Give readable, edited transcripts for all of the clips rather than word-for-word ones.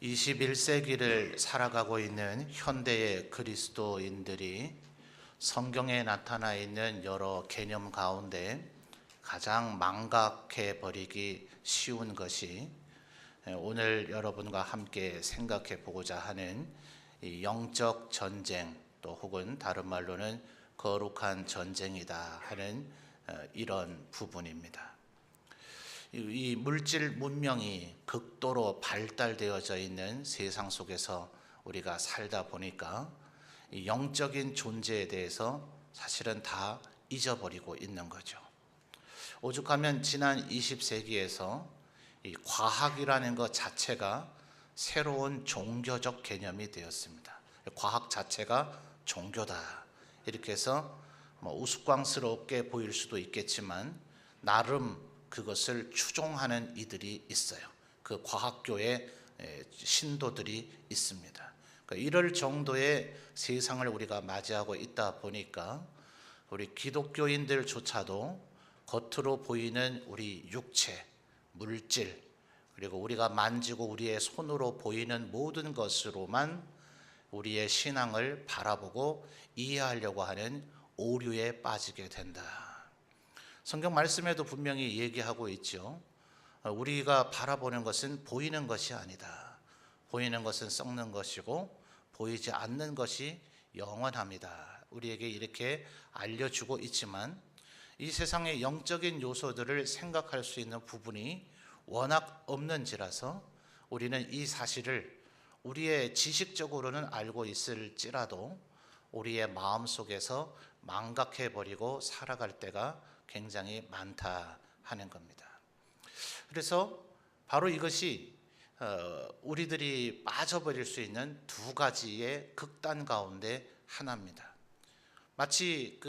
21세기를 살아가고 있는 현대의 그리스도인들이 성경에 나타나 있는 여러 개념 가운데 가장 망각해 버리기 쉬운 것이 오늘 여러분과 함께 생각해 보고자 하는 이 영적 전쟁, 또 혹은 다른 말로는 거룩한 전쟁이다 하는 이런 부분입니다. 이 물질 문명이 극도로 발달되어져 있는 세상 속에서 우리가 살다 보니까 이 영적인 존재에 대해서 사실은 다 잊어버리고 있는 거죠. 오죽하면 지난 20세기에서 이 과학이라는 것 자체가 새로운 종교적 개념이 되었습니다. 과학 자체가 종교다, 이렇게 해서 우스꽝스럽게 보일 수도 있겠지만 나름 그것을 추종하는 이들이 있어요. 그 과학교의 신도들이 있습니다. 그러니까 이럴 정도의 세상을 우리가 맞이하고 있다 보니까 우리 기독교인들조차도 겉으로 보이는 우리 육체, 물질, 그리고 우리가 만지고 우리의 손으로 보이는 모든 것으로만 우리의 신앙을 바라보고 이해하려고 하는 오류에 빠지게 된다. 성경 말씀에도 분명히 얘기하고 있죠. 우리가 바라보는 것은 보이는 것이 아니다. 보이는 것은 썩는 것이고 보이지 않는 것이 영원합니다. 우리에게 이렇게 알려주고 있지만 이 세상의 영적인 요소들을 생각할 수 있는 부분이 워낙 없는지라서 우리는 이 사실을 우리의 지식적으로는 알고 있을지라도 우리의 마음속에서 망각해버리고 살아갈 때가 굉장히 많다 하는 겁니다. 그래서 바로 이것이 우리들이 빠져버릴 수 있는 두 가지의 극단 가운데 하나입니다. 마치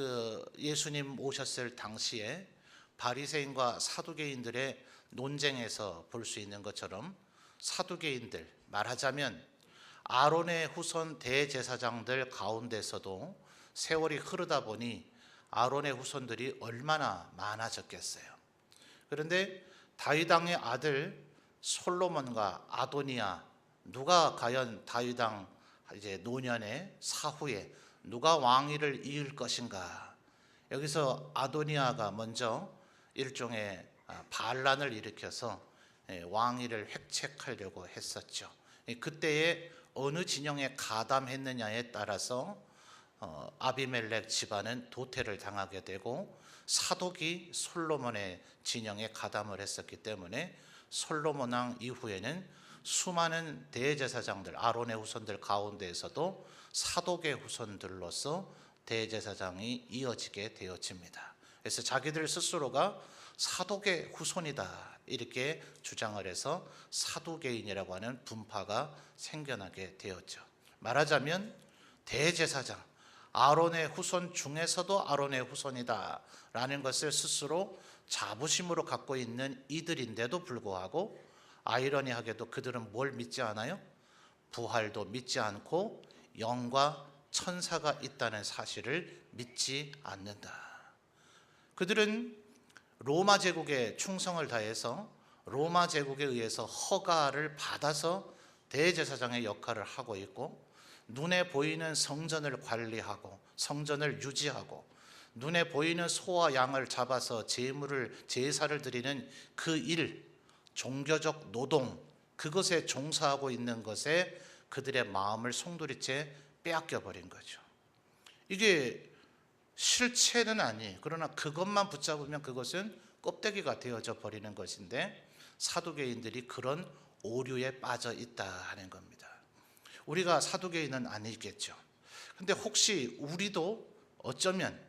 예수님 오셨을 당시에 바리새인과 사두개인들의 논쟁에서 볼 수 있는 것처럼 사두개인들, 말하자면 아론의 후손 대제사장들 가운데서도 세월이 흐르다 보니 아론의 후손들이 얼마나 많아졌겠어요. 그런데 다윗 왕의 아들 솔로몬과 아도니아, 누가 과연 다윗 왕 이제 노년의 사후에 누가 왕위를 이을 것인가? 여기서 아도니아가 먼저 일종의 반란을 일으켜서 왕위를 획책하려고 했었죠. 그때에 어느 진영에 가담했느냐에 따라서 아비멜렉 집안은 도태를 당하게 되고 사독이 솔로몬의 진영에 가담을 했었기 때문에 솔로몬 왕 이후에는 수많은 대제사장들, 아론의 후손들 가운데에서도 사독의 후손들로서 대제사장이 이어지게 되어집니다. 그래서 자기들 스스로가 사독의 후손이다 이렇게 주장을 해서 사두개인이라고 하는 분파가 생겨나게 되었죠. 말하자면 대제사장, 아론의 후손 중에서도 아론의 후손이다 라는 것을 스스로 자부심으로 갖고 있는 이들인데도 불구하고 아이러니하게도 그들은 뭘 믿지 않아요? 부활도 믿지 않고 영과 천사가 있다는 사실을 믿지 않는다. 그들은 로마 제국에 충성을 다해서 로마 제국에 의해서 허가를 받아서 대제사장의 역할을 하고 있고, 눈에 보이는 성전을 관리하고 성전을 유지하고 눈에 보이는 소와 양을 잡아서 제사를 드리는 그 일, 종교적 노동, 그것에 종사하고 있는 것에 그들의 마음을 송두리째 빼앗겨 버린 거죠. 이게 실체는 아니에요. 그러나 그것만 붙잡으면 그것은 껍데기가 되어져 버리는 것인데 사두개인들이 그런 오류에 빠져 있다 하는 겁니다. 우리가 사두개인은 아니겠죠. 근데 혹시 우리도 어쩌면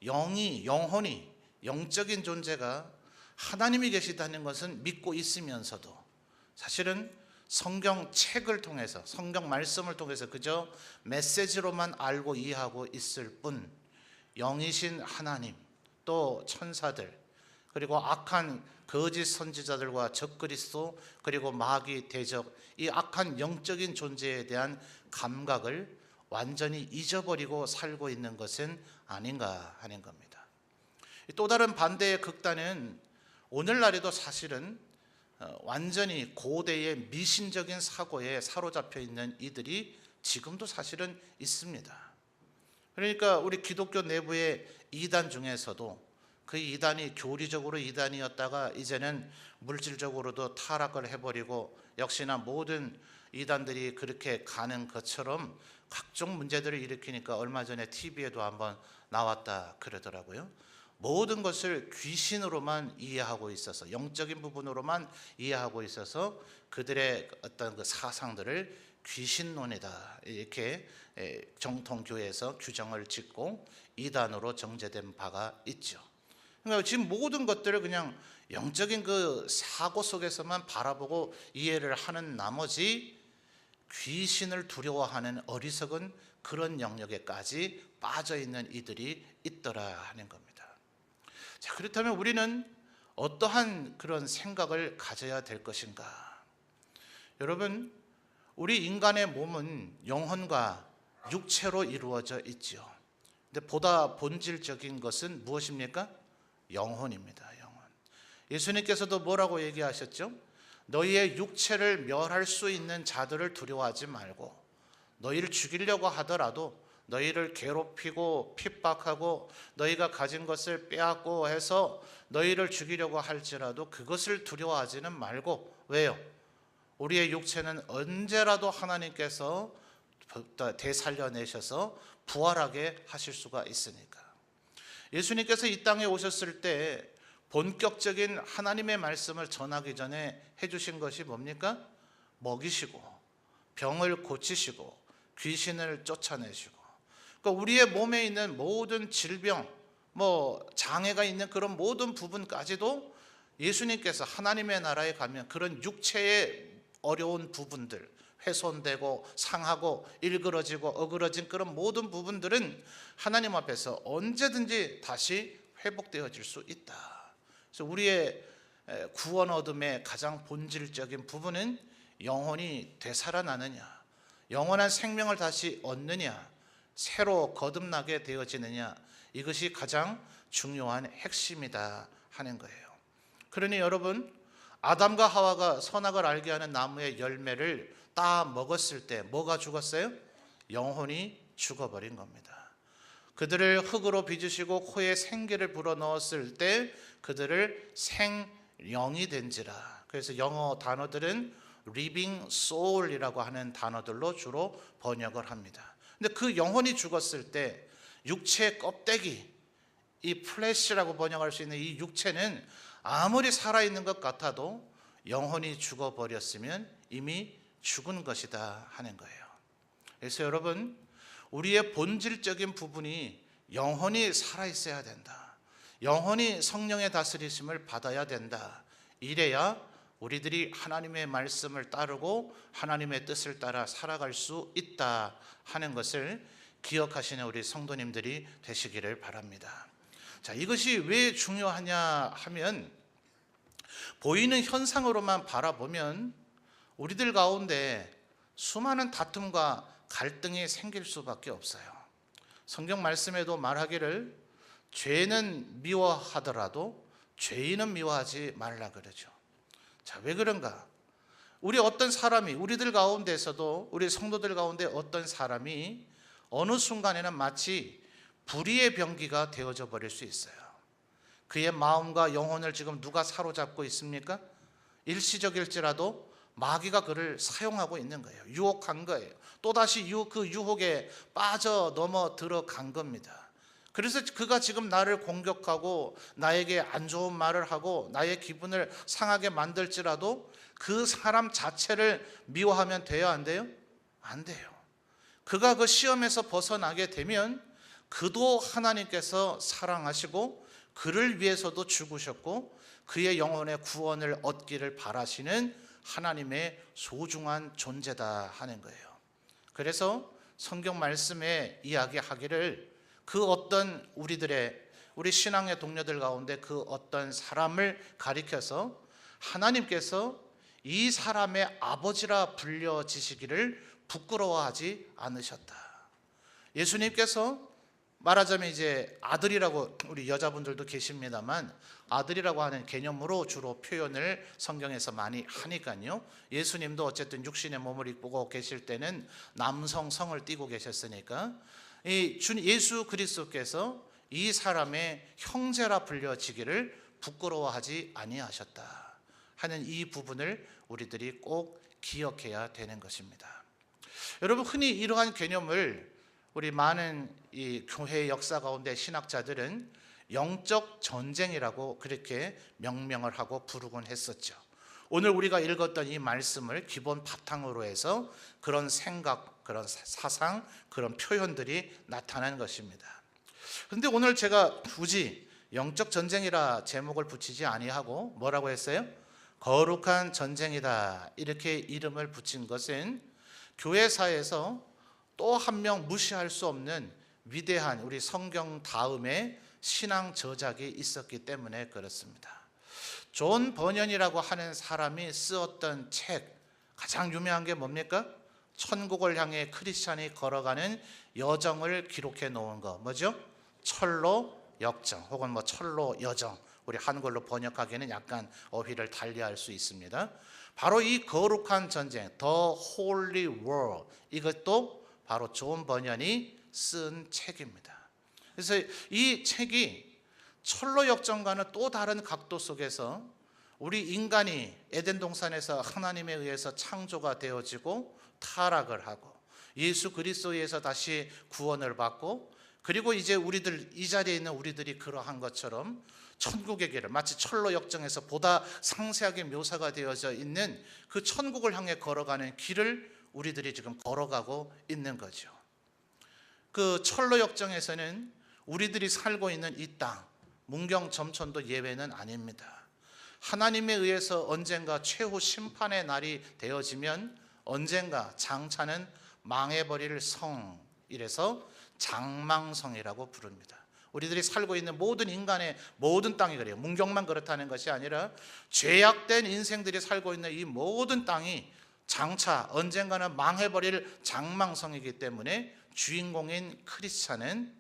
영혼이 영적인 존재가 하나님이 계시다는 것은 믿고 있으면서도 사실은 성경 책을 통해서, 성경 말씀을 통해서 그저 메시지로만 알고 이해하고 있을 뿐 영이신 하나님, 또 천사들, 그리고 악한 거짓 선지자들과 적그리스도, 그리고 마귀 대적, 이 악한 영적인 존재에 대한 감각을 완전히 잊어버리고 살고 있는 것은 아닌가 하는 겁니다. 또 다른 반대의 극단은 오늘날에도 사실은 완전히 고대의 미신적인 사고에 사로잡혀 있는 이들이 지금도 사실은 있습니다. 그러니까 우리 기독교 내부의 이단 중에서도 그 이단이 교리적으로 이단이었다가 이제는 물질적으로도 타락을 해버리고, 역시나 모든 이단들이 그렇게 가는 것처럼 각종 문제들을 일으키니까 얼마 전에 TV에도 한번 나왔다 그러더라고요. 모든 것을 귀신으로만 이해하고 있어서, 영적인 부분으로만 이해하고 있어서 그들의 어떤 그 사상들을 귀신론이다 이렇게 정통교회에서 규정을 짓고 이단으로 정제된 바가 있죠. 그러니까 지금 모든 것들을 그냥 영적인 그 사고 속에서만 바라보고 이해를 하는 나머지 귀신을 두려워하는 어리석은 그런 영역에까지 빠져 있는 이들이 있더라 하는 겁니다. 자, 그렇다면 우리는 어떠한 그런 생각을 가져야 될 것인가? 여러분, 우리 인간의 몸은 영혼과 육체로 이루어져 있죠. 근데 보다 본질적인 것은 무엇입니까? 영혼입니다. 영혼. 예수님께서도 뭐라고 얘기하셨죠? 너희의 육체를 멸할 수 있는 자들을 두려워하지 말고, 너희를 죽이려고 하더라도, 너희를 괴롭히고 핍박하고 너희가 가진 것을 빼앗고 해서 너희를 죽이려고 할지라도 그것을 두려워하지는 말고. 왜요? 우리의 육체는 언제라도 하나님께서 되살려내셔서 부활하게 하실 수가 있으니까. 예수님께서 이 땅에 오셨을 때 본격적인 하나님의 말씀을 전하기 전에 해주신 것이 뭡니까? 먹이시고 병을 고치시고 귀신을 쫓아내시고, 그러니까 우리의 몸에 있는 모든 질병, 장애가 있는 그런 모든 부분까지도 예수님께서 하나님의 나라에 가면 그런 육체의 어려운 부분들, 훼손되고 상하고 일그러지고 어그러진 그런 모든 부분들은 하나님 앞에서 언제든지 다시 회복되어질 수 있다. 그래서 우리의 구원 얻음의 가장 본질적인 부분은 영혼이 되살아나느냐, 영원한 생명을 다시 얻느냐, 새로 거듭나게 되어지느냐, 이것이 가장 중요한 핵심이다 하는 거예요. 그러니 여러분, 아담과 하와가 선악을 알게 하는 나무의 열매를 따 먹었을 때 뭐가 죽었어요? 영혼이 죽어버린 겁니다. 그들을 흙으로 빚으시고 코에 생기를 불어넣었을 때 그들을 생영이 된지라. 그래서 영어 단어들은 living soul이라고 하는 단어들로 주로 번역을 합니다. 근데 그 영혼이 죽었을 때 육체의 껍데기, 이 플래시라고 번역할 수 있는 이 육체는 아무리 살아있는 것 같아도 영혼이 죽어버렸으면 이미 죽은 것이다 하는 거예요. 그래서 여러분, 우리의 본질적인 부분이 영혼이 살아있어야 된다. 영혼이 성령의 다스리심을 받아야 된다. 이래야 우리들이 하나님의 말씀을 따르고 하나님의 뜻을 따라 살아갈 수 있다 하는 것을 기억하시는 우리 성도님들이 되시기를 바랍니다. 자, 이것이 왜 중요하냐 하면, 보이는 현상으로만 바라보면 우리들 가운데 수많은 다툼과 갈등이 생길 수밖에 없어요. 성경 말씀에도 말하기를 죄는 미워하더라도 죄인은 미워하지 말라 그러죠. 자, 왜 그런가? 우리 어떤 사람이, 우리들 가운데서도, 우리 성도들 가운데 어떤 사람이 어느 순간에는 마치 불의의 병기가 되어져 버릴 수 있어요. 그의 마음과 영혼을 지금 누가 사로잡고 있습니까? 일시적일지라도 마귀가 그를 사용하고 있는 거예요. 유혹한 거예요. 또다시 그 유혹에 빠져 넘어 들어간 겁니다. 그래서 그가 지금 나를 공격하고 나에게 안 좋은 말을 하고 나의 기분을 상하게 만들지라도 그 사람 자체를 미워하면 돼요, 안 돼요? 안 돼요. 그가 그 시험에서 벗어나게 되면 그도 하나님께서 사랑하시고 그를 위해서도 죽으셨고 그의 영혼의 구원을 얻기를 바라시는 하나님의 소중한 존재다 하는 거예요. 그래서 성경 말씀에 이야기하기를 그 어떤 우리 신앙의 동료들 가운데 그 어떤 사람을 가리켜서 하나님께서 이 사람의 아버지라 불려지시기를 부끄러워하지 않으셨다. 예수님께서 말하자면 이제 아들이라고, 우리 여자분들도 계십니다만 아들이라고 하는 개념으로 주로 표현을 성경에서 많이 하니까요. 예수님도 어쨌든 육신의 몸을 입고 계실 때는 남성 성을 띠고 계셨으니까 예수 그리스도께서 이 사람의 형제라 불려지기를 부끄러워하지 아니하셨다 하는 이 부분을 우리들이 꼭 기억해야 되는 것입니다. 여러분, 흔히 이러한 개념을 우리 많은 이 교회의 역사 가운데 신학자들은 영적 전쟁이라고 그렇게 명명을 하고 부르곤 했었죠. 오늘 우리가 읽었던 이 말씀을 기본 바탕으로 해서 그런 생각, 그런 사상, 그런 표현들이 나타난 것입니다. 그런데 오늘 제가 굳이 영적 전쟁이라 제목을 붙이지 아니하고 뭐라고 했어요? 거룩한 전쟁이다 이렇게 이름을 붙인 것은 교회사에서 또 한 명 무시할 수 없는 위대한 우리 성경 다음에 신앙 저작이 있었기 때문에 그렇습니다. 존 버년이라고 하는 사람이 쓰었던 책, 가장 유명한 게 뭡니까? 천국을 향해 크리스찬이 걸어가는 여정을 기록해 놓은 거, 뭐죠? 철로 역정 혹은 뭐 철로 여정, 우리 한글로 번역하기에는 약간 어휘를 달리할 수 있습니다. 바로 이 거룩한 전쟁, The Holy War, 이것도 바로 존 버년이 쓴 책입니다. 그래서 이 책이 철로 역정과는 또 다른 각도 속에서 우리 인간이 에덴 동산에서 하나님에 의해서 창조가 되어지고 타락을 하고 예수 그리스도에 의해서 다시 구원을 받고, 그리고 이제 우리들, 이 자리에 있는 우리들이 그러한 것처럼 천국의 길을, 마치 철로 역정에서 보다 상세하게 묘사가 되어져 있는 그 천국을 향해 걸어가는 길을 우리들이 지금 걸어가고 있는 거죠. 그 철로 역정에서는 우리들이 살고 있는 이 땅, 문경 점촌도 예외는 아닙니다. 하나님에 의해서 언젠가 최후 심판의 날이 되어지면 언젠가 장차는 망해버릴 성, 이래서 장망성이라고 부릅니다. 우리들이 살고 있는 모든 인간의 모든 땅이 그래요. 문경만 그렇다는 것이 아니라 죄악된 인생들이 살고 있는 이 모든 땅이 장차 언젠가는 망해버릴 장망성이기 때문에 주인공인 크리스찬은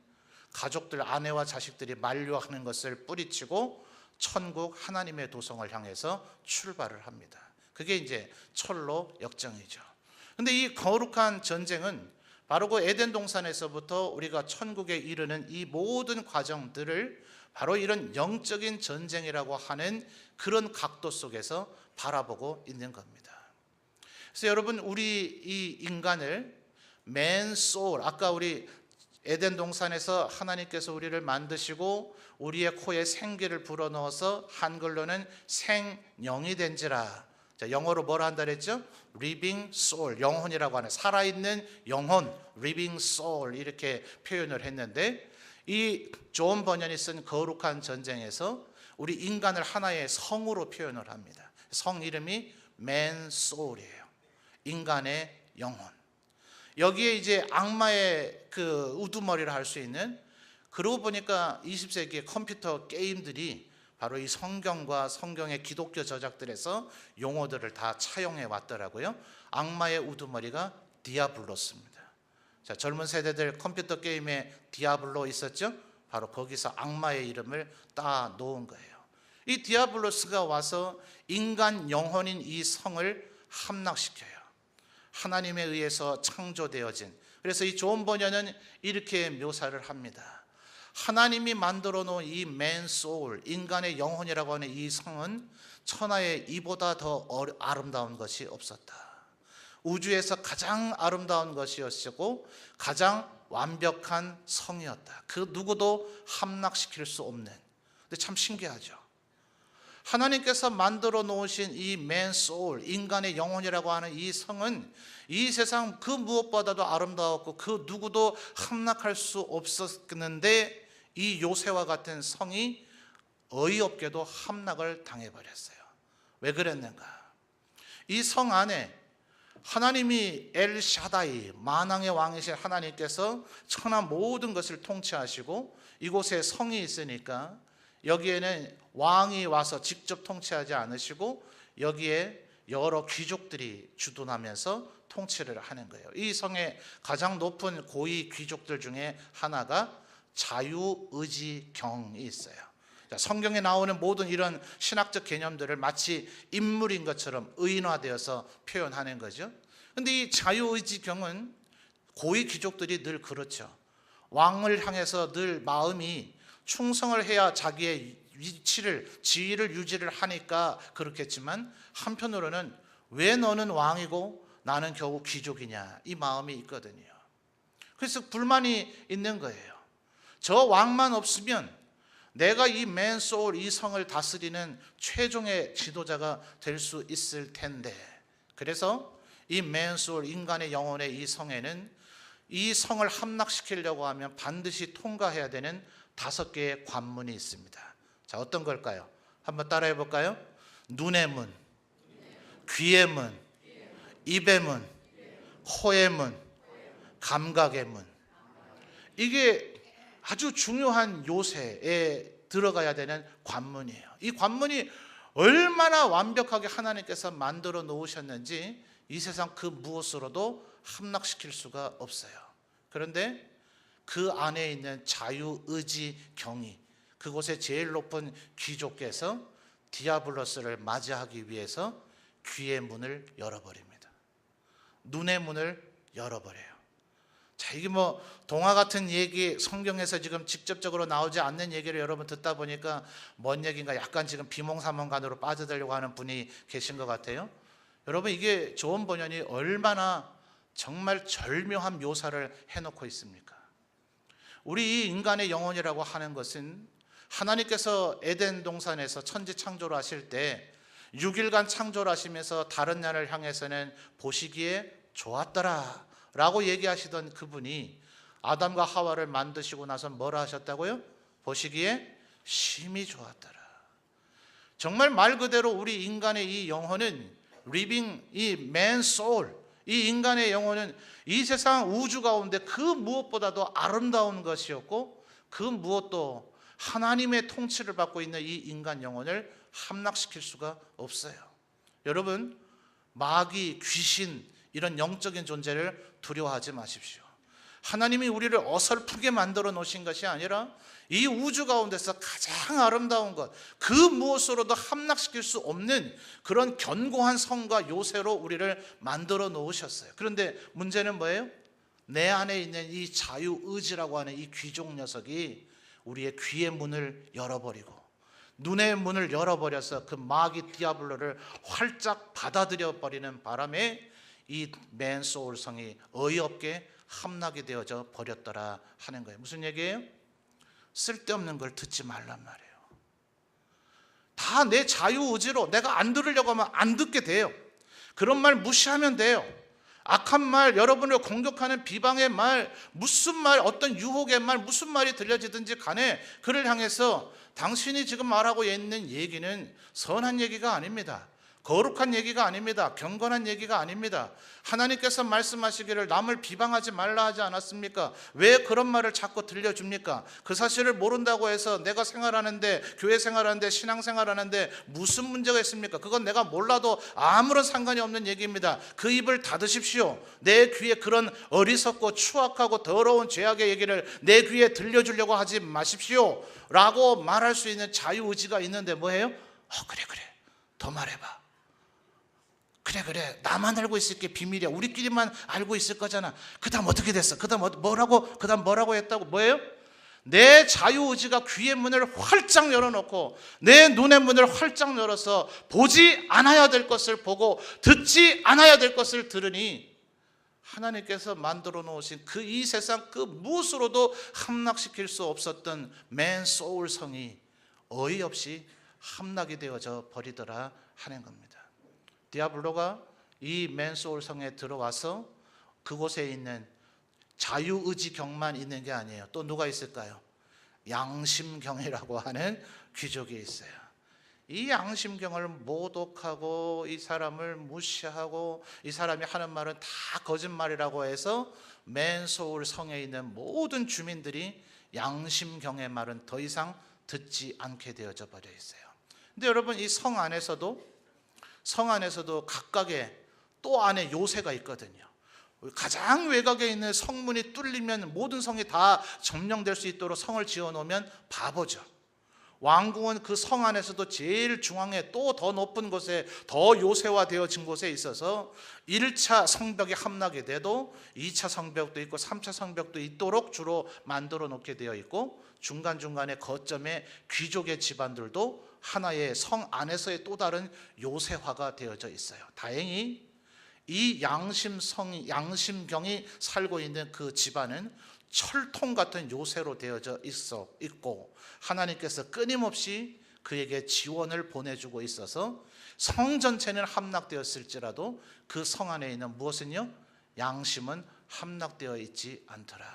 가족들, 아내와 자식들이 만류하는 것을 뿌리치고 천국 하나님의 도성을 향해서 출발을 합니다. 그게 이제 철로 역정이죠. 그런데 이 거룩한 전쟁은 바로 그 에덴 동산에서부터 우리가 천국에 이르는 이 모든 과정들을 바로 이런 영적인 전쟁이라고 하는 그런 각도 속에서 바라보고 있는 겁니다. 그래서 여러분, 우리 이 인간을 man soul, 아까 우리 에덴 동산에서 하나님께서 우리를 만드시고 우리의 코에 생기를 불어넣어서 한글로는 생영이 된지라, 자, 영어로 뭐라 한다 그랬죠? living soul, 영혼이라고 하는 살아있는 영혼, living soul 이렇게 표현을 했는데, 이 존 버년이 쓴 거룩한 전쟁에서 우리 인간을 하나의 성으로 표현을 합니다. 성 이름이 man soul이에요. 인간의 영혼. 여기에 이제 악마의 그 우두머리를 할 수 있는, 그러고 보니까 20세기의 컴퓨터 게임들이 바로 이 성경과 성경의 기독교 저작들에서 용어들을 다 차용해 왔더라고요. 악마의 우두머리가 디아블로스입니다. 자, 젊은 세대들 컴퓨터 게임에 디아블로 있었죠? 바로 거기서 악마의 이름을 따 놓은 거예요. 이 디아블로스가 와서 인간 영혼인 이 성을 함락시켜요. 하나님에 의해서 창조되어진, 그래서 이 존 버년은 이렇게 묘사를 합니다. 하나님이 만들어 놓은 이 man soul, 인간의 영혼이라고 하는 이 성은 천하에 이보다 더 아름다운 것이 없었다. 우주에서 가장 아름다운 것이었고 가장 완벽한 성이었다. 그 누구도 함락시킬 수 없는. 근데 참 신기하죠. 하나님께서 만들어 놓으신 이 man soul, 인간의 영혼이라고 하는 이 성은 이 세상 그 무엇보다도 아름다웠고 그 누구도 함락할 수 없었는데, 이 요새와 같은 성이 어이없게도 함락을 당해버렸어요. 왜 그랬는가? 이 성 안에 하나님이 엘샤다이, 만왕의 왕이신 하나님께서 천하 모든 것을 통치하시고 이곳에 성이 있으니까 여기에는 왕이 와서 직접 통치하지 않으시고 여기에 여러 귀족들이 주둔하면서 통치를 하는 거예요. 이 성의 가장 높은 고위 귀족들 중에 하나가 자유의지경이 있어요. 성경에 나오는 모든 이런 신학적 개념들을 마치 인물인 것처럼 의인화되어서 표현하는 거죠. 근데 이 자유의지경은 고위 귀족들이 늘 그렇죠. 왕을 향해서 늘 마음이 충성을 해야 자기의 위치를, 지위를 유지를 하니까 그렇겠지만, 한편으로는 왜 너는 왕이고 나는 겨우 귀족이냐, 이 마음이 있거든요. 그래서 불만이 있는 거예요. 저 왕만 없으면 내가 이 맨소울, 이 성을 다스리는 최종의 지도자가 될 수 있을 텐데, 그래서 이 맨소울, 인간의 영혼의 이 성에는 이 성을 함락시키려고 하면 반드시 통과해야 되는 5개의 관문이 있습니다. 자, 어떤 걸까요? 한번 따라해 볼까요? 눈의 문, 귀의 문, 입의 문, 코의 문, 감각의 문. 이게 아주 중요한 요새에 들어가야 되는 관문이에요. 이 관문이 얼마나 완벽하게 하나님께서 만들어 놓으셨는지 이 세상 그 무엇으로도 함락시킬 수가 없어요. 그런데 그 안에 있는 자유의지 경이, 그곳의 제일 높은 귀족께서 디아블로스를 맞이하기 위해서 귀의 문을 열어버립니다. 눈의 문을 열어버려요. 자, 이게 뭐 동화 같은 얘기, 성경에서 지금 직접적으로 나오지 않는 얘기를 여러분 듣다 보니까 뭔 얘기인가 약간 지금 비몽사몽간으로 빠져들려고 하는 분이 계신 것 같아요. 여러분, 이게 조은 번연이 얼마나 정말 절묘한 묘사를 해놓고 있습니까? 우리 이 인간의 영혼이라고 하는 것은 하나님께서 에덴 동산에서 천지 창조를 하실 때 6일간 창조를 하시면서 다른 날을 향해서는 보시기에 좋았더라 라고 얘기하시던 그분이 아담과 하와를 만드시고 나서 뭐라 하셨다고요? 보시기에 심히 좋았더라. 정말 말 그대로 우리 인간의 이 영혼은 living, 이 man soul, 이 인간의 영혼은 이 세상 우주 가운데 그 무엇보다도 아름다운 것이었고, 그 무엇도 하나님의 통치를 받고 있는 이 인간 영혼을 함락시킬 수가 없어요. 여러분, 마귀, 귀신, 이런 영적인 존재를 두려워하지 마십시오. 하나님이 우리를 어설프게 만들어 놓으신 것이 아니라 이 우주 가운데서 가장 아름다운 것, 그 무엇으로도 함락시킬 수 없는 그런 견고한 성과 요새로 우리를 만들어 놓으셨어요. 그런데 문제는 뭐예요? 내 안에 있는 이 자유의지라고 하는 이 귀족 녀석이 우리의 귀의 문을 열어버리고 눈의 문을 열어버려서 그 마귀 디아블로를 활짝 받아들여 버리는 바람에 이 맨소울 성이 어이없게 함락이 되어져 버렸더라 하는 거예요. 무슨 얘기예요? 쓸데없는 걸 듣지 말란 말이에요. 다 내 자유의지로 내가 안 들으려고 하면 안 듣게 돼요. 그런 말 무시하면 돼요. 악한 말, 여러분을 공격하는 비방의 말, 무슨 말, 어떤 유혹의 말, 무슨 말이 들려지든지 간에 그를 향해서 당신이 지금 말하고 있는 얘기는 선한 얘기가 아닙니다. 거룩한 얘기가 아닙니다. 경건한 얘기가 아닙니다. 하나님께서 말씀하시기를 남을 비방하지 말라 하지 않았습니까? 왜 그런 말을 자꾸 들려줍니까? 그 사실을 모른다고 해서 내가 생활하는데, 교회 생활하는데, 신앙 생활하는데 무슨 문제가 있습니까? 그건 내가 몰라도 아무런 상관이 없는 얘기입니다. 그 입을 닫으십시오. 내 귀에 그런 어리석고 추악하고 더러운 죄악의 얘기를 내 귀에 들려주려고 하지 마십시오 라고 말할 수 있는 자유의지가 있는데 뭐예요? 그래 더 말해봐. 그래 나만 알고 있을게. 비밀이야. 우리끼리만 알고 있을 거잖아. 그 다음 어떻게 됐어? 그 다음 뭐라고 했다고? 뭐예요? 내 자유의지가 귀의 문을 활짝 열어놓고 내 눈의 문을 활짝 열어서 보지 않아야 될 것을 보고 듣지 않아야 될 것을 들으니 하나님께서 만들어 놓으신 그 이 세상 그 무엇으로도 함락시킬 수 없었던 맨소울 성이 어이없이 함락이 되어져 버리더라 하는 겁니다. 디아블로가 이 맨소울 성에 들어와서 그곳에 있는 자유의지경만 있는 게 아니에요. 또 누가 있을까요? 양심경이라고 하는 귀족이 있어요. 이 양심경을 모독하고 이 사람을 무시하고 이 사람이 하는 말은 다 거짓말이라고 해서 맨소울 성에 있는 모든 주민들이 양심경의 말은 더 이상 듣지 않게 되어져 버려 있어요. 근데 여러분, 이 성 안에서도 각각의 또 안에 요새가 있거든요. 가장 외곽에 있는 성문이 뚫리면 모든 성이 다 점령될 수 있도록 성을 지어놓으면 바보죠. 왕궁은 그 성 안에서도 제일 중앙에 또 더 높은 곳에 더 요새화되어진 곳에 있어서 1차 성벽이 함락이 돼도 2차 성벽도 있고 3차 성벽도 있도록 주로 만들어 놓게 되어 있고, 중간중간에 거점에 귀족의 집안들도 하나의 성 안에서의 또 다른 요새화가 되어져 있어요. 다행히 이 양심경이 살고 있는 그 집안은 철통 같은 요새로 되어져 있고, 하나님께서 끊임없이 그에게 지원을 보내주고 있어서 성 전체는 함락되었을지라도 그 성 안에 있는 무엇은요? 양심은 함락되어 있지 않더라.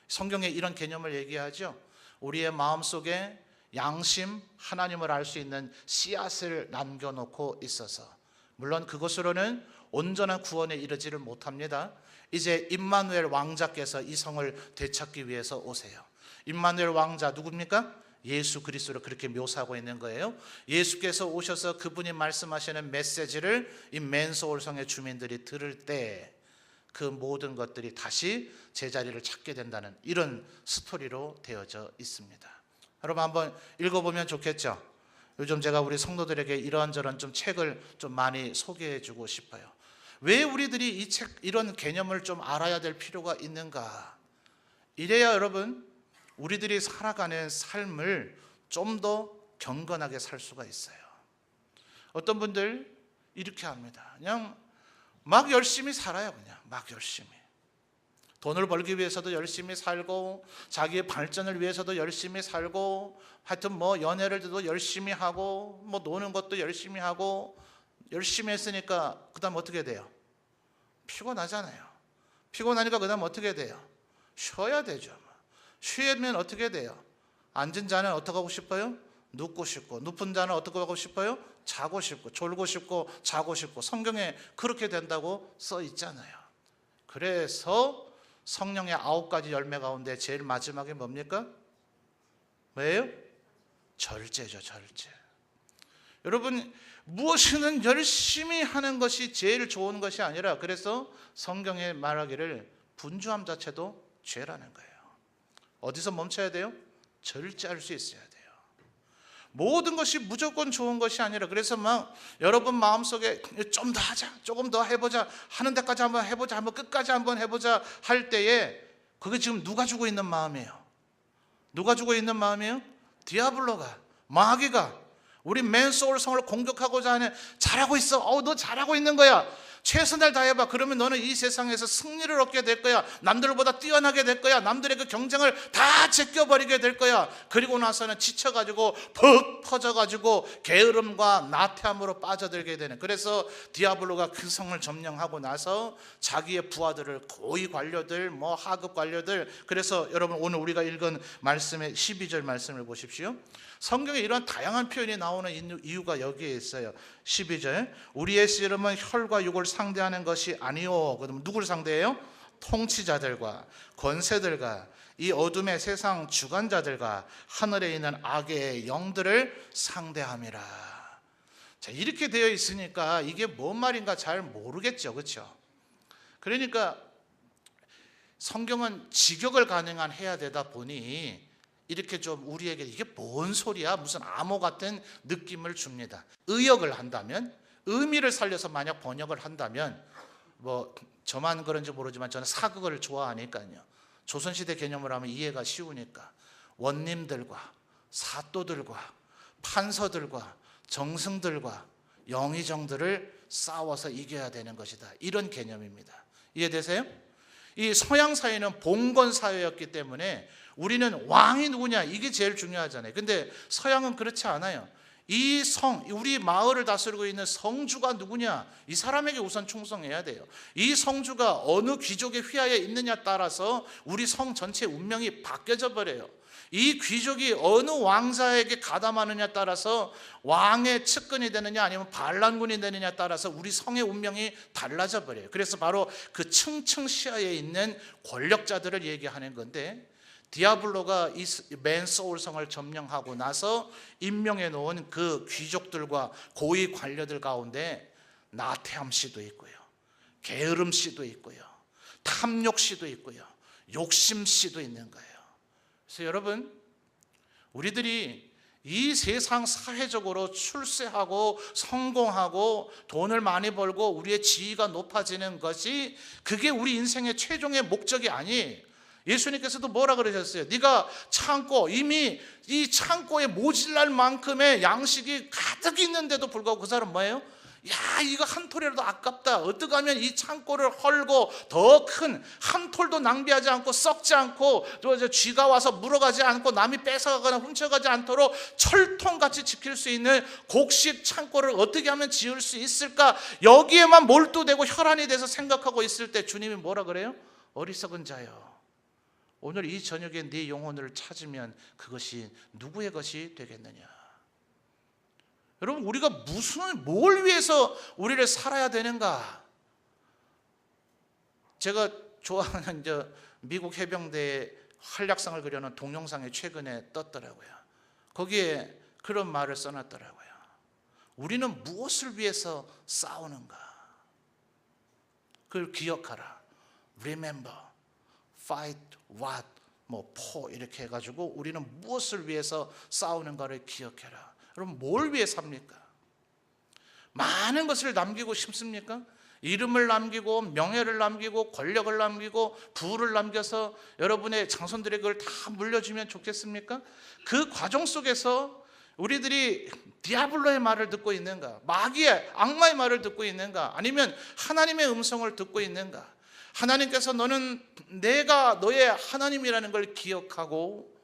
성경에 이런 개념을 얘기하죠. 우리의 마음속에 양심, 하나님을 알 수 있는 씨앗을 남겨놓고 있어서, 물론 그것으로는 온전한 구원에 이르지를 못합니다. 이제 임마누엘 왕자께서 이 성을 되찾기 위해서 오세요. 임마누엘 왕자 누굽니까? 예수 그리스도를 그렇게 묘사하고 있는 거예요. 예수께서 오셔서 그분이 말씀하시는 메시지를 이 맨소울 성의 주민들이 들을 때 그 모든 것들이 다시 제자리를 찾게 된다는 이런 스토리로 되어져 있습니다. 여러분 한번 읽어보면 좋겠죠. 요즘 제가 우리 성도들에게 이런저런 좀 책을 좀 많이 소개해 주고 싶어요. 왜 우리들이 이 책, 이런 개념을 좀 알아야 될 필요가 있는가? 이래야 여러분 우리들이 살아가는 삶을 좀 더 경건하게 살 수가 있어요. 어떤 분들 이렇게 합니다. 그냥 막 열심히 살아요. 그냥 막 열심히. 돈을 벌기 위해서도 열심히 살고, 자기의 발전을 위해서도 열심히 살고, 하여튼 뭐 연애를 해도 열심히 하고, 뭐 노는 것도 열심히 하고, 열심히 했으니까 그 다음 어떻게 돼요? 피곤하잖아요. 피곤하니까 그 다음 어떻게 돼요? 쉬어야 되죠. 쉬면 어떻게 돼요? 앉은 자는 어떻게 하고 싶어요? 눕고 싶고, 눕은 자는 어떻게 하고 싶어요? 자고 싶고, 졸고 싶고, 자고 싶고. 성경에 그렇게 된다고 써 있잖아요. 그래서 성령의 9가지 열매 가운데 제일 마지막에 뭡니까? 뭐예요? 절제죠, 절제. 여러분, 무엇이든 열심히 하는 것이 제일 좋은 것이 아니라, 그래서 성경에 말하기를 분주함 자체도 죄라는 거예요. 어디서 멈춰야 돼요? 절제할 수 있어야 돼요. 모든 것이 무조건 좋은 것이 아니라, 그래서 막 여러분 마음속에 좀 더 하자, 조금 더 해보자, 하는 데까지 한번 해보자, 한번 끝까지 한번 해보자 할 때에, 그게 지금 누가 주고 있는 마음이에요? 누가 주고 있는 마음이에요? 디아블로가, 마귀가 우리 맨소울 성을 공격하고자 하는, 잘하고 있어, 너 잘하고 있는 거야, 최선을 다해봐, 그러면 너는 이 세상에서 승리를 얻게 될 거야, 남들보다 뛰어나게 될 거야, 남들의 그 경쟁을 다 제껴버리게 될 거야. 그리고 나서는 지쳐가지고 푹 퍼져가지고 게으름과 나태함으로 빠져들게 되는, 그래서 디아블로가 그 성을 점령하고 나서 자기의 부하들을, 고위 관료들, 뭐 하급 관료들, 그래서 여러분 오늘 우리가 읽은 말씀의 12절 말씀을 보십시오. 성경에 이런 다양한 표현이 나오는 이유가 여기에 있어요. 12절, 우리의 씨름은 혈과 육을 상대하는 것이 아니오. 그럼 누구를 상대해요? 통치자들과 권세들과 이 어둠의 세상 주관자들과 하늘에 있는 악의 영들을 상대함이라. 자, 이렇게 되어 있으니까 이게 뭔 말인가 잘 모르겠죠, 그렇죠? 그러니까 성경은 직역을 가능한 해야 되다 보니 이렇게 좀 우리에게 이게 뭔 소리야, 무슨 암호 같은 느낌을 줍니다. 의역을 한다면, 의미를 살려서 만약 번역을 한다면, 뭐 저만 그런지 모르지만 저는 사극을 좋아하니까요, 조선시대 개념으로 하면 이해가 쉬우니까 원님들과 사또들과 판서들과 정승들과 영의정들을 싸워서 이겨야 되는 것이다, 이런 개념입니다. 이해되세요? 이 서양 사회는 봉건 사회였기 때문에 우리는 왕이 누구냐, 이게 제일 중요하잖아요. 근데 서양은 그렇지 않아요. 이 성, 우리 마을을 다스리고 있는 성주가 누구냐, 이 사람에게 우선 충성해야 돼요. 이 성주가 어느 귀족의 휘하에 있느냐에 따라서 우리 성 전체의 운명이 바뀌어져 버려요. 이 귀족이 어느 왕자에게 가담하느냐에 따라서 왕의 측근이 되느냐 아니면 반란군이 되느냐에 따라서 우리 성의 운명이 달라져 버려요. 그래서 바로 그 층층 시야에 있는 권력자들을 얘기하는 건데, 디아블로가 이 맨소울 성을 점령하고 나서 임명해 놓은 그 귀족들과 고위 관료들 가운데 나태함 씨도 있고요, 게으름 씨도 있고요, 탐욕시도 있고요, 욕심시도 있는 거예요. 그래서 여러분, 우리들이 이 세상 사회적으로 출세하고 성공하고 돈을 많이 벌고 우리의 지위가 높아지는 것이, 그게 우리 인생의 최종의 목적이 아니에요. 예수님께서도 뭐라 그러셨어요? 네가 창고, 이미 이 창고에 모질랄 만큼의 양식이 가득 있는데도 불구하고 그 사람 뭐예요? 야, 이거 한 톨이라도 아깝다. 어떻게 하면 이 창고를 헐고 더 큰 한 톨도 낭비하지 않고 썩지 않고 쥐가 와서 물어가지 않고 남이 뺏어가거나 훔쳐가지 않도록 철통같이 지킬 수 있는 곡식 창고를 어떻게 하면 지을 수 있을까? 여기에만 몰두되고 혈안이 돼서 생각하고 있을 때 주님이 뭐라 그래요? 어리석은 자여, 오늘 이 저녁에 네 영혼을 찾으면 그것이 누구의 것이 되겠느냐? 여러분, 우리가 뭘 위해서 우리를 살아야 되는가? 제가 좋아하는 미국 해병대의 한락상을 그려놓은 동영상이 최근에 떴더라고요. 거기에 그런 말을 써놨더라고요. 우리는 무엇을 위해서 싸우는가? 그걸 기억하라. Remember, fight, what, for 이렇게 해가지고 우리는 무엇을 위해서 싸우는가를 기억해라. 여러분, 뭘 위해 삽니까? 많은 것을 남기고 싶습니까? 이름을 남기고 명예를 남기고 권력을 남기고 부를 남겨서 여러분의 장손들에게 그걸 다 물려주면 좋겠습니까? 그 과정 속에서 우리들이 디아블로의 말을 듣고 있는가? 마귀의, 악마의 말을 듣고 있는가? 아니면 하나님의 음성을 듣고 있는가? 하나님께서 너는 내가 너의 하나님이라는 걸 기억하고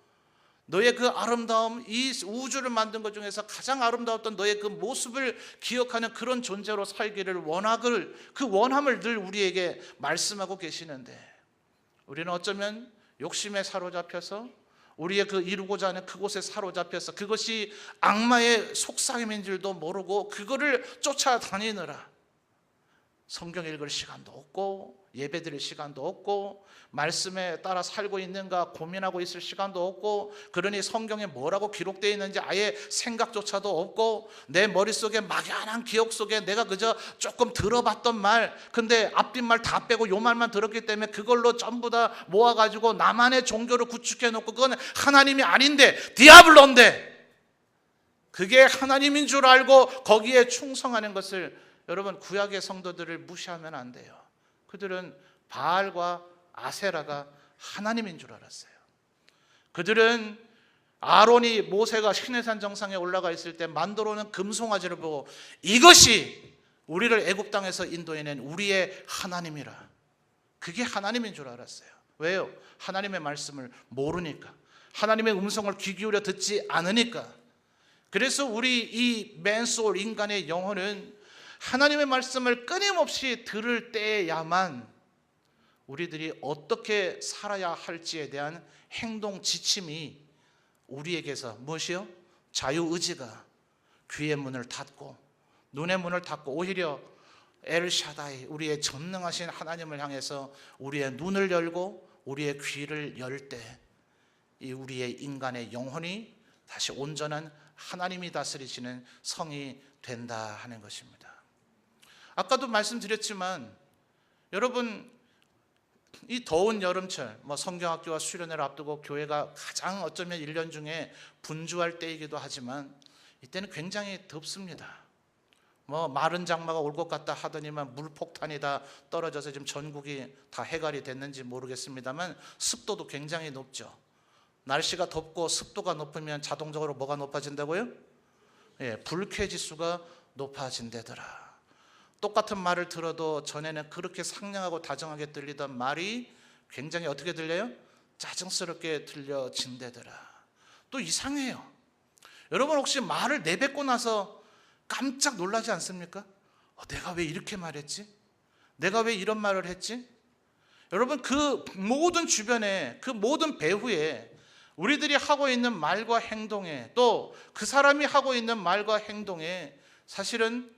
너의 그 아름다움, 이 우주를 만든 것 중에서 가장 아름다웠던 너의 그 모습을 기억하는 그런 존재로 살기를 원하길, 그 원함을 늘 우리에게 말씀하고 계시는데, 우리는 어쩌면 욕심에 사로잡혀서 우리의 그 이루고자 하는 그곳에 사로잡혀서 그것이 악마의 속삭임인 줄도 모르고 그거를 쫓아다니느라 성경 읽을 시간도 없고 예배 드릴 시간도 없고 말씀에 따라 살고 있는가 고민하고 있을 시간도 없고, 그러니 성경에 뭐라고 기록되어 있는지 아예 생각조차도 없고, 내 머릿속에 막연한 기억 속에 내가 그저 조금 들어봤던 말, 근데 앞뒷말 다 빼고 요 말만 들었기 때문에 그걸로 전부 다 모아가지고 나만의 종교를 구축해 놓고, 그건 하나님이 아닌데 디아블로인데 그게 하나님인 줄 알고 거기에 충성하는 것을, 여러분, 구약의 성도들을 무시하면 안 돼요. 그들은 바알과 아세라가 하나님인 줄 알았어요. 그들은 아론이, 모세가 시내산 정상에 올라가 있을 때 만들어 오는 금송아지를 보고 이것이 우리를 애굽 땅에서 인도해낸 우리의 하나님이라, 그게 하나님인 줄 알았어요. 왜요? 하나님의 말씀을 모르니까, 하나님의 음성을 귀 기울여 듣지 않으니까. 그래서 우리 이 맨소울, 인간의 영혼은 하나님의 말씀을 끊임없이 들을 때야만 우리들이 어떻게 살아야 할지에 대한 행동 지침이 우리에게서 무엇이요? 자유의지가 귀의 문을 닫고 눈의 문을 닫고, 오히려 엘샤다이, 우리의 전능하신 하나님을 향해서 우리의 눈을 열고 우리의 귀를 열 때 이 우리의 인간의 영혼이 다시 온전한 하나님이 다스리시는 성이 된다 하는 것입니다. 아까도 말씀드렸지만 여러분, 이 더운 여름철, 성경학교와 수련회를 앞두고 교회가 가장 어쩌면 1년 중에 분주할 때이기도 하지만 이때는 굉장히 덥습니다. 마른 장마가 올 것 같다 하더니만 물폭탄이 다 떨어져서 지금 전국이 다 해갈이 됐는지 모르겠습니다만 습도도 굉장히 높죠. 날씨가 덥고 습도가 높으면 자동적으로 뭐가 높아진다고요? 불쾌지수가 높아진다더라. 똑같은 말을 들어도 전에는 그렇게 상냥하고 다정하게 들리던 말이 굉장히 어떻게 들려요? 짜증스럽게 들려진다더라. 또 이상해요. 여러분, 혹시 말을 내뱉고 나서 깜짝 놀라지 않습니까? 내가 왜 이렇게 말했지? 내가 왜 이런 말을 했지? 여러분, 그 모든 주변에, 그 모든 배후에 우리들이 하고 있는 말과 행동에, 또 그 사람이 하고 있는 말과 행동에 사실은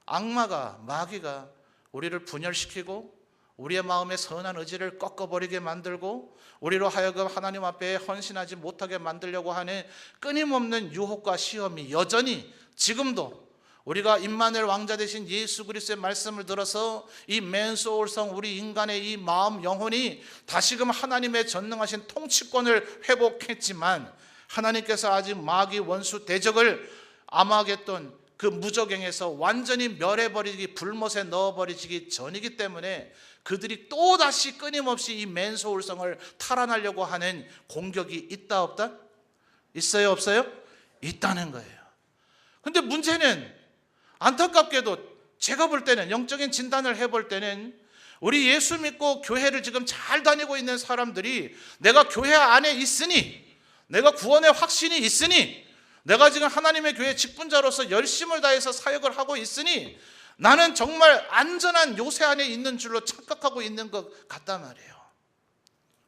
악마가, 마귀가 우리를 분열시키고 우리의 마음의 선한 의지를 꺾어버리게 만들고 우리로 하여금 하나님 앞에 헌신하지 못하게 만들려고 하는 끊임없는 유혹과 시험이 여전히 지금도 우리가 임마누엘 왕자 되신 예수 그리스도의 말씀을 들어서 이 맨소울성 우리 인간의 이 마음 영혼이 다시금 하나님의 전능하신 통치권을 회복했지만 하나님께서 아직 마귀 원수 대적을 아마겟돈 그 무적행에서 완전히 멸해버리기 불못에 넣어버리기 전이기 때문에 그들이 또다시 끊임없이 이 맨소울성을 탈환하려고 하는 공격이 있다 없다? 있어요 없어요? 있다는 거예요. 근데 문제는 안타깝게도 제가 볼 때는 영적인 진단을 해볼 때는 우리 예수 믿고 교회를 지금 잘 다니고 있는 사람들이 내가 교회 안에 있으니 내가 구원의 확신이 있으니 내가 지금 하나님의 교회 직분자로서 열심을 다해서 사역을 하고 있으니 나는 정말 안전한 요새 안에 있는 줄로 착각하고 있는 것 같단 말이에요.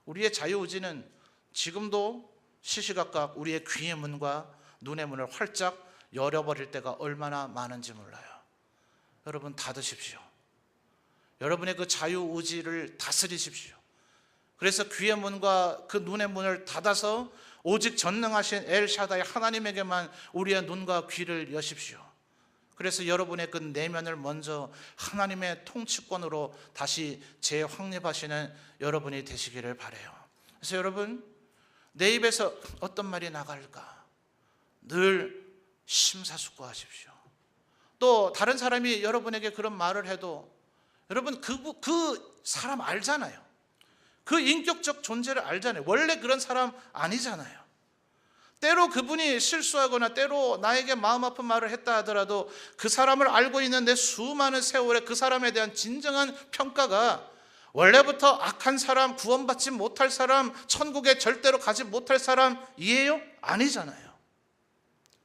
우리의 자유의지는 지금도 시시각각 우리의 귀의 문과 눈의 문을 활짝 열어버릴 때가 얼마나 많은지 몰라요. 여러분 닫으십시오. 여러분의 그 자유의지를 다스리십시오. 그래서 귀의 문과 그 눈의 문을 닫아서 오직 전능하신 엘샤다이 하나님에게만 우리의 눈과 귀를 여십시오. 그래서 여러분의 그 내면을 먼저 하나님의 통치권으로 다시 재확립하시는 여러분이 되시기를 바라요. 그래서 여러분 내 입에서 어떤 말이 나갈까 늘 심사숙고하십시오. 또 다른 사람이 여러분에게 그런 말을 해도 여러분 그 사람 알잖아요. 그 인격적 존재를 알잖아요. 원래 그런 사람 아니잖아요. 때로 그분이 실수하거나 때로 나에게 마음 아픈 말을 했다 하더라도 그 사람을 알고 있는 내 수많은 세월에 그 사람에 대한 진정한 평가가 원래부터 악한 사람, 구원받지 못할 사람, 천국에 절대로 가지 못할 사람이에요? 아니잖아요.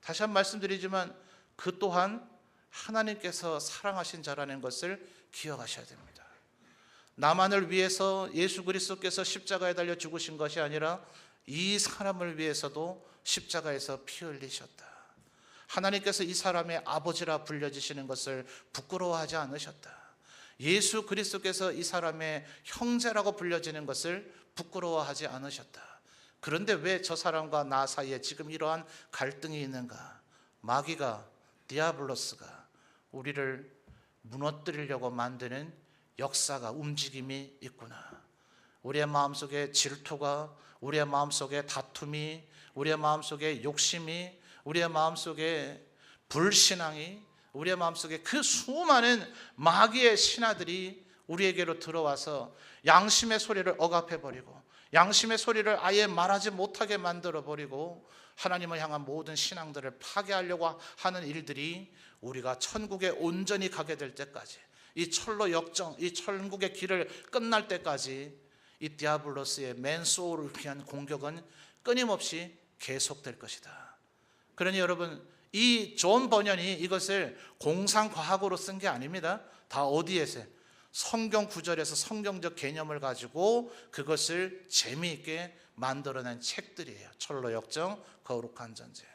다시 한번 말씀드리지만 그 또한 하나님께서 사랑하신 자라는 것을 기억하셔야 됩니다. 나만을 위해서 예수 그리스도께서 십자가에 달려 죽으신 것이 아니라 이 사람을 위해서도 십자가에서 피 흘리셨다. 하나님께서 이 사람의 아버지라 불려지시는 것을 부끄러워하지 않으셨다. 예수 그리스도께서 이 사람의 형제라고 불려지는 것을 부끄러워하지 않으셨다. 그런데 왜 저 사람과 나 사이에 지금 이러한 갈등이 있는가? 마귀가, 디아블로스가 우리를 무너뜨리려고 만드는 역사가, 움직임이 있구나. 우리의 마음속에 질투가, 우리의 마음속에 다툼이, 우리의 마음속에 욕심이, 우리의 마음속에 불신앙이, 우리의 마음속에 그 수많은 마귀의 신하들이 우리에게로 들어와서 양심의 소리를 억압해버리고 양심의 소리를 아예 말하지 못하게 만들어버리고 하나님을 향한 모든 신앙들을 파괴하려고 하는 일들이 우리가 천국에 온전히 가게 될 때까지, 이 철로 역정, 이 천국의 길을 끝날 때까지 이 디아블로스의 맨소울을 위한 공격은 끊임없이 계속될 것이다. 그러니 여러분, 이 존 버년이 이것을 공상과학으로 쓴 게 아닙니다. 다 어디에서? 성경 구절에서 성경적 개념을 가지고 그것을 재미있게 만들어낸 책들이에요. 철로 역정, 거룩한 전쟁.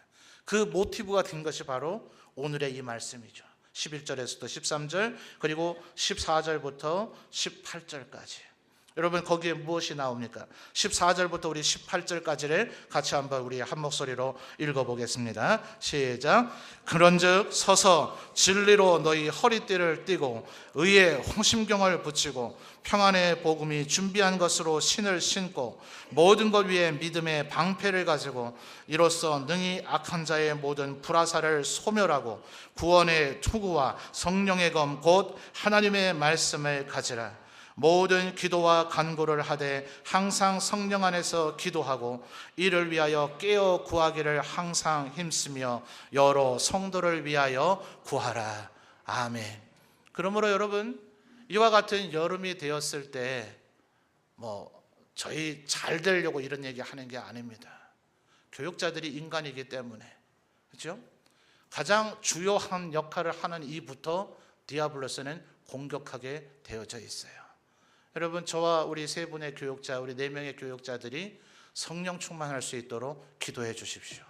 그 모티브가 된 것이 바로 오늘의 이 말씀이죠. 11절에서부터 13절, 그리고 14절부터 18절까지. 여러분 거기에 무엇이 나옵니까? 14절부터 우리 18절까지를 같이 한번 우리 한 목소리로 읽어보겠습니다. 시작. 그런즉 서서 진리로 너희 허리띠를 띠고 의의 홍심경을 붙이고 평안의 복음이 준비한 것으로 신을 신고 모든 것 위에 믿음의 방패를 가지고 이로써 능히 악한 자의 모든 불화살을 소멸하고 구원의 투구와 성령의 검 곧 하나님의 말씀을 가지라. 모든 기도와 간구를 하되 항상 성령 안에서 기도하고 이를 위하여 깨어 구하기를 항상 힘쓰며 여러 성도를 위하여 구하라. 아멘. 그러므로 여러분, 이와 같은 여름이 되었을 때 저희 잘 되려고 이런 얘기 하는 게 아닙니다. 교육자들이 인간이기 때문에, 그렇죠? 가장 주요한 역할을 하는 이부터 디아블로스는 공격하게 되어져 있어요. 여러분, 저와 우리 세 분의 교육자, 우리 4명의 교육자들이 성령 충만할 수 있도록 기도해 주십시오.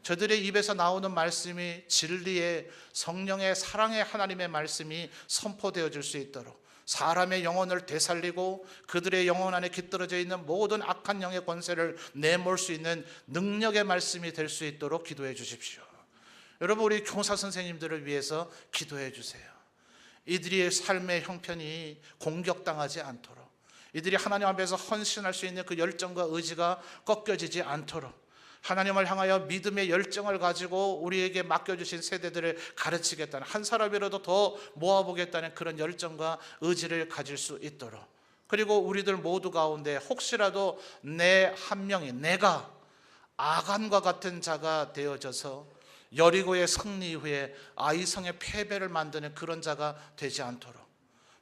저들의 입에서 나오는 말씀이 진리의, 성령의, 사랑의 하나님의 말씀이 선포되어질 수 있도록, 사람의 영혼을 되살리고 그들의 영혼 안에 깃들어져 있는 모든 악한 영의 권세를 내몰 수 있는 능력의 말씀이 될 수 있도록 기도해 주십시오. 여러분, 우리 교사 선생님들을 위해서 기도해 주세요. 이들의 삶의 형편이 공격당하지 않도록, 이들이 하나님 앞에서 헌신할 수 있는 그 열정과 의지가 꺾여지지 않도록, 하나님을 향하여 믿음의 열정을 가지고 우리에게 맡겨주신 세대들을 가르치겠다는, 한 사람이라도 더 모아보겠다는 그런 열정과 의지를 가질 수 있도록, 그리고 우리들 모두 가운데 혹시라도 내 한 명이, 내가 아간과 같은 자가 되어져서 여리고의 승리 후에 아이성의 패배를 만드는 그런 자가 되지 않도록,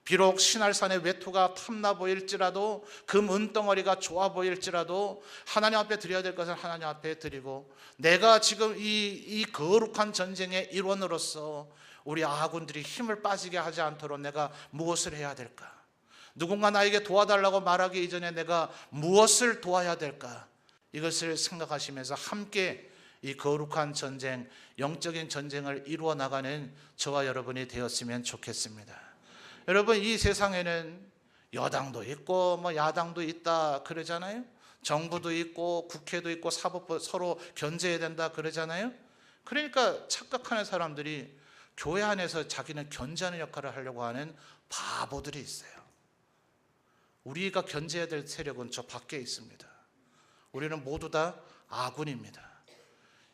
비록 신할산의 외투가 탐나 보일지라도, 그 은덩어리가 좋아 보일지라도 하나님 앞에 드려야 될 것은 하나님 앞에 드리고, 내가 지금 이 거룩한 전쟁의 일원으로서 우리 아군들이 힘을 빠지게 하지 않도록 내가 무엇을 해야 될까? 누군가 나에게 도와달라고 말하기 이전에 내가 무엇을 도와야 될까? 이것을 생각하시면서 함께 이 거룩한 전쟁, 영적인 전쟁을 이루어 나가는 저와 여러분이 되었으면 좋겠습니다. 여러분, 이 세상에는 여당도 있고 야당도 있다 그러잖아요. 정부도 있고 국회도 있고 사법부 서로 견제해야 된다 그러잖아요. 그러니까 착각하는 사람들이 교회 안에서 자기는 견제하는 역할을 하려고 하는 바보들이 있어요. 우리가 견제해야 될 세력은 저 밖에 있습니다. 우리는 모두 다 아군입니다.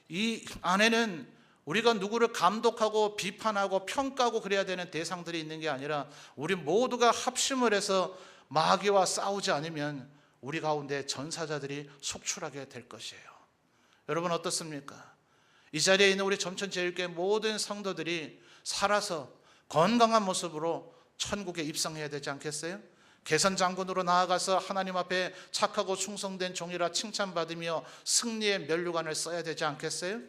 이 안에는 우리가 누구를 감독하고 비판하고 평가하고 그래야 되는 대상들이 있는 게 아니라, 우리 모두가 합심을 해서 마귀와 싸우지 않으면 우리 가운데 전사자들이 속출하게 될 것이에요. 여러분 어떻습니까? 이 자리에 있는 우리 점천제일교회 모든 성도들이 살아서 건강한 모습으로 천국에 입성해야 되지 않겠어요? 개선장군으로 나아가서 하나님 앞에 착하고 충성된 종이라 칭찬받으며 승리의 면류관을 써야 되지 않겠어요?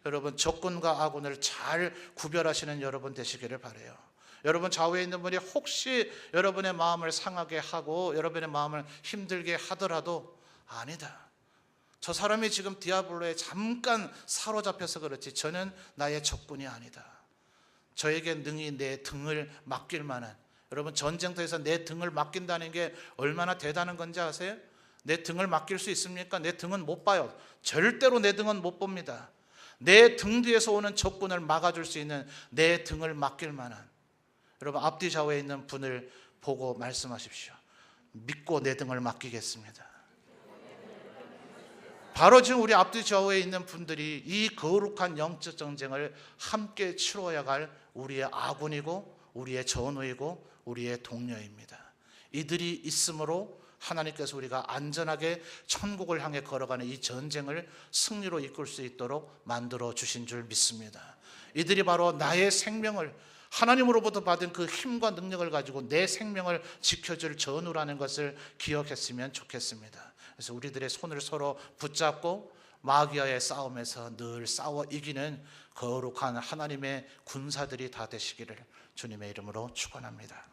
여러분, 적군과 아군을 잘 구별하시는 여러분 되시기를 바라요. 여러분 좌우에 있는 분이 혹시 여러분의 마음을 상하게 하고 여러분의 마음을 힘들게 하더라도, 아니다, 저 사람이 지금 디아블로에 잠깐 사로잡혀서 그렇지 저는 나의 적군이 아니다. 저에게 능히 내 등을 맡길 만한, 여러분 전쟁터에서 내 등을 맡긴다는 게 얼마나 대단한 건지 아세요? 내 등을 맡길 수 있습니까? 내 등은 못 봐요. 절대로 내 등은 못 봅니다. 내 등 뒤에서 오는 적군을 막아줄 수 있는 내 등을 맡길 만한, 여러분 앞뒤 좌우에 있는 분을 보고 말씀하십시오. 믿고 내 등을 맡기겠습니다. 바로 지금 우리 앞뒤 좌우에 있는 분들이 이 거룩한 영적 전쟁을 함께 치러야 갈 우리의 아군이고 우리의 전우이고 우리의 동료입니다. 이들이 있으므로 하나님께서 우리가 안전하게 천국을 향해 걸어가는 이 전쟁을 승리로 이끌 수 있도록 만들어 주신 줄 믿습니다. 이들이 바로 나의 생명을, 하나님으로부터 받은 그 힘과 능력을 가지고 내 생명을 지켜줄 전우라는 것을 기억했으면 좋겠습니다. 그래서 우리들의 손을 서로 붙잡고 마귀와의 싸움에서 늘 싸워 이기는 거룩한 하나님의 군사들이 다 되시기를 주님의 이름으로 축원합니다.